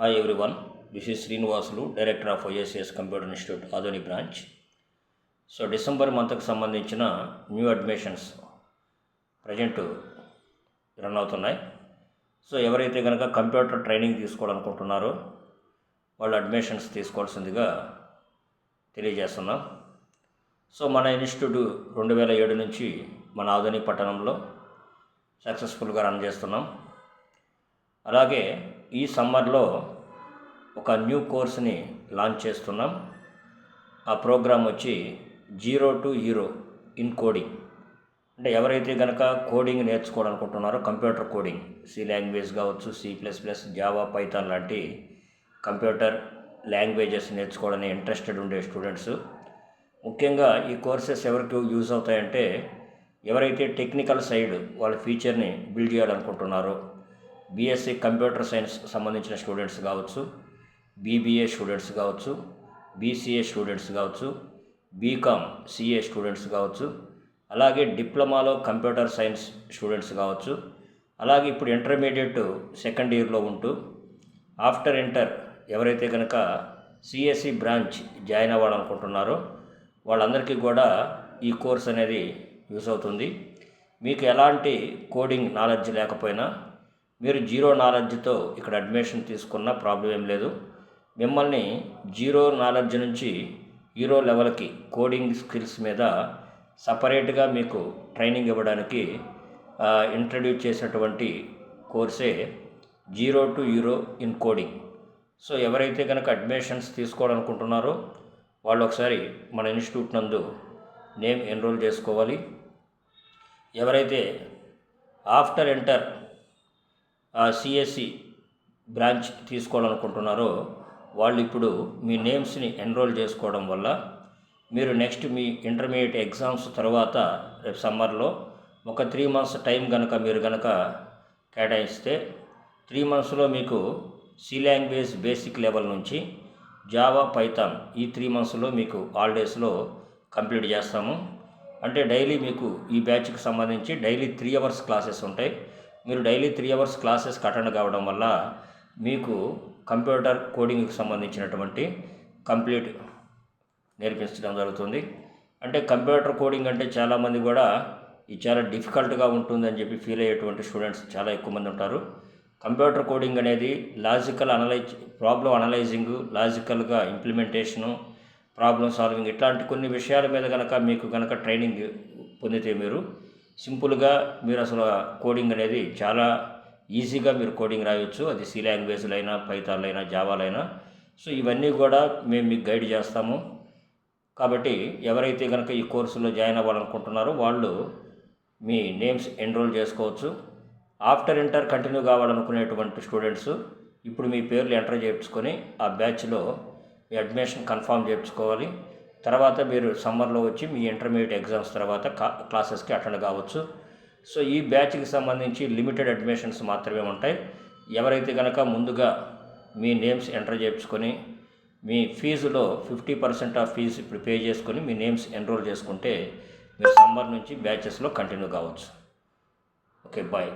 Hi everyone, this is Srinivasulu, Director of ISS Computer Institute, Adoni branch. So December మంత్కి సంబంధించిన new admissions present run అవుతున్నాయి. So ఎవరైతే కనుక computer training తీసుకోవాలనుకుంటున్నారో వాళ్ళు admissions తీసుకోవాల్సిందిగా తెలియజేస్తున్నాం. సో మన ఇన్స్టిట్యూట్ 2007 నుంచి మన ఆదోని పట్టణంలో సక్సెస్ఫుల్గా రన్ చేస్తున్నాం. అలాగే ఈ సమ్మర్లో ఒక న్యూ కోర్స్ని లాంచ్ చేస్తున్నాం. ఆ ప్రోగ్రామ్ వచ్చి 0 to హీరో ఇన్ కోడింగ్. అంటే ఎవరైతే కనుక కోడింగ్ నేర్చుకోవాలనుకుంటున్నారో కంప్యూటర్ కోడింగ్, సి లాంగ్వేజ్ కావచ్చు, C++, జావా, పైథాన్ లాంటి కంప్యూటర్ లాంగ్వేజెస్ నేర్చుకోవడానికి ఇంట్రెస్టెడ్ ఉండే స్టూడెంట్స్, ముఖ్యంగా ఈ కోర్సెస్ ఎవరికి యూజ్ అవుతాయంటే ఎవరైతే టెక్నికల్ సైడ్ వాళ్ళ ఫ్యూచర్ని బిల్డ్ చేయాలనుకుంటున్నారో, బీఎస్సీ కంప్యూటర్ సైన్స్ సంబంధించిన స్టూడెంట్స్ కావచ్చు, బీబీఏ స్టూడెంట్స్ కావచ్చు, బీసీఏ స్టూడెంట్స్ కావచ్చు, బీకామ్ సిఏ స్టూడెంట్స్ కావచ్చు, అలాగే డిప్లొమాలో కంప్యూటర్ సైన్స్ స్టూడెంట్స్ కావచ్చు, అలాగే ఇప్పుడు ఇంటర్మీడియట్ సెకండ్ ఇయర్లో ఉంటూ ఆఫ్టర్ ఇంటర్ ఎవరైతే కనుక సిఎస్సి బ్రాంచ్ జాయిన్ అవ్వాలనుకుంటున్నారో వాళ్ళందరికీ కూడా ఈ కోర్స్ అనేది యూస్ అవుతుంది. మీకు ఎలాంటి కోడింగ్ నాలెడ్జ్ లేకపోయినా మీరు జీరో నాలెడ్జ్తో ఇక్కడ అడ్మిషన్ తీసుకున్న ప్రాబ్లం ఏం లేదు. మిమ్మల్ని జీరో నాలెడ్జ్ నుంచి హీరో లెవెల్కి కోడింగ్ స్కిల్స్ మీద సపరేట్గా మీకు ట్రైనింగ్ ఇవ్వడానికి ఇంట్రడ్యూస్ చేసినటువంటి కోర్సే 0 to hero in coding. So ఎవరైతే కనుక అడ్మిషన్స్ తీసుకోవాలనుకుంటున్నారో వాళ్ళు ఒకసారి మన ఇన్స్టిట్యూట్ నందు నేమ్ ఎన్రోల్ చేసుకోవాలి. ఎవరైతే ఆఫ్టర్ ఇంటర్ సిఎస్సి బ్రాంచ్ తీసుకోవాలనుకుంటున్నారో వాళ్ళు ఇప్పుడు మీ నేమ్స్ని ఎన్రోల్ చేసుకోవడం వల్ల మీరు నెక్స్ట్ మీ ఇంటర్మీడియట్ ఎగ్జామ్స్ తర్వాత రేపు సమ్మర్లో ఒక 3 months టైం కనుక మీరు కనుక కేటాయిస్తే 3 monthsలో మీకు సి లాంగ్వేజ్ బేసిక్ లెవెల్ నుంచి జావా, పైథాన్ ఈ 3 monthsలో మీకు హాలిడేస్లో కంప్లీట్ చేస్తాము. అంటే డైలీ మీకు ఈ బ్యాచ్కి సంబంధించి డైలీ 3 hours క్లాసెస్ ఉంటాయి. మీరు డైలీ 3 hours క్లాసెస్కి అటెండ్ కావడం వల్ల మీకు కంప్యూటర్ కోడింగ్కి సంబంధించినటువంటి కంప్లీట్ నేర్పించడం జరుగుతుంది. అంటే కంప్యూటర్ కోడింగ్ అంటే చాలామంది కూడా ఇది చాలా డిఫికల్ట్గా ఉంటుందని చెప్పి ఫీల్ అయ్యేటువంటి స్టూడెంట్స్ చాలా ఎక్కువ మంది ఉంటారు. కంప్యూటర్ కోడింగ్ అనేది ప్రాబ్లం అనలైజింగ్, లాజికల్గా ఇంప్లిమెంటేషను, ప్రాబ్లం సాల్వింగ్ ఇట్లాంటి కొన్ని విషయాల మీద కనుక మీకు కనుక ట్రైనింగ్ పొందితే మీరు సింపుల్గా మీరు అసలు కోడింగ్ అనేది చాలా ఈజీగా మీరు కోడింగ్ రాయొచ్చు. అది సి లాంగ్వేజ్లో అయినా, పైథాన్లో అయినా, జావాలో అయినా. సో ఇవన్నీ కూడా మేము మీకు గైడ్ చేస్తాము. కాబట్టి ఎవరైతే కనుక ఈ కోర్సులో జాయిన్ అవ్వాలనుకుంటున్నారో వాళ్ళు మీ నేమ్స్ ఎన్రోల్ చేసుకోవచ్చు. ఆఫ్టర్ ఇంటర్ కంటిన్యూ కావాలనుకునేటువంటి స్టూడెంట్స్ ఇప్పుడు మీ పేర్లు ఎంటర్ చేయించుకొని ఆ బ్యాచ్లో మీ అడ్మిషన్ కన్ఫామ్ చేయించుకోవాలి. తర్వాత మీరు సమ్మర్లో వచ్చి మీ ఇంటర్మీడియట్ ఎగ్జామ్స్ తర్వాత క్లాసెస్కి అటెండ్ కావచ్చు. సో ఈ బ్యాచ్కి సంబంధించి లిమిటెడ్ అడ్మిషన్స్ మాత్రమే ఉంటాయి. ఎవరైతే కనుక ముందుగా మీ నేమ్స్ ఎంటర్ చేయించుకొని మీ ఫీజులో 50% ఆఫ్ ఫీజు ఇప్పుడు పే చేసుకొని మీ నేమ్స్ ఎన్రోల్ చేసుకుంటే మీరు సమ్మర్ నుంచి బ్యాచెస్లో కంటిన్యూ కావచ్చు. Okay, bye.